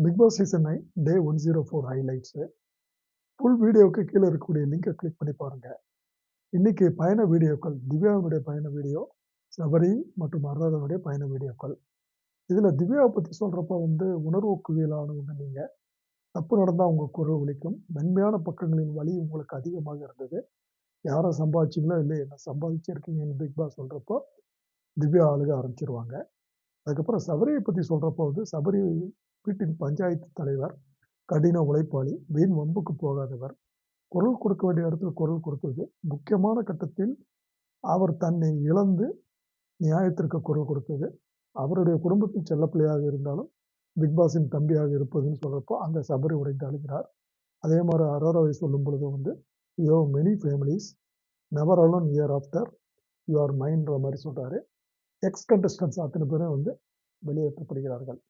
Big Boss season 9 டே 104 highlights. Full வீடியோவுக்கு கீழ இருக்கக்கூடிய லிங்கை கிளிக் பண்ணி பாருங்க. இன்னைக்கு பயண வீடியோக்கள், திவ்யாவினுடைய பயண வீடியோ, சபரி மற்றும் அரோராவுடைய பயண வீடியோக்கள். இதுல திவ்யாவை பத்தி சொல்றப்போ உணர்வு குவியலானவங்க நீங்க. தப்பு நடந்தா உங்க குரல் ஒலிக்கும். மென்மையான பக்கங்களின் வலி உங்களுக்கு அதிகமாக இருந்தது. யார சம்பாதிச்சீங்களோ இல்லையோ, என்ன சம்பாதிச்சிருக்கீங்கன்னு பிக் பாஸ் சொல்றப்போ, திவ்யா அழுக ஆரம்பிச்சுருவாங்க. அதுக்கப்புறம் சபரியை பத்தி சொல்றப்போ சபரி வீட்டின் பஞ்சாயத்து தலைவர், கடின உழைப்பாளி, வீண் வம்புக்கு போகாதவர், குரல் கொடுக்க வேண்டிய இடத்துல குரல் கொடுத்தது, முக்கியமான கட்டத்தில் அவர் தன்னை இழந்து நியாயத்திற்கு குரல் கொடுத்தது, அவருடைய குடும்பத்தின் செல்லப்பிள்ளையாக இருந்தாலும் பிக்பாஸின் தம்பியாக இருப்பதுன்னு சொல்றப்போ அங்க சபரி உடைந்து அழுகிறார். அதே மாதிரி அரோராவை சொல்லும் பொழுது you have many families, never alone year after you are மைண்ட்ற மாதிரி சொல்றாரு. எக்ஸ் கண்டஸ்டன்ஸ் அத்தனை பேரும் வெளியேற்றப்படுகிறார்கள்.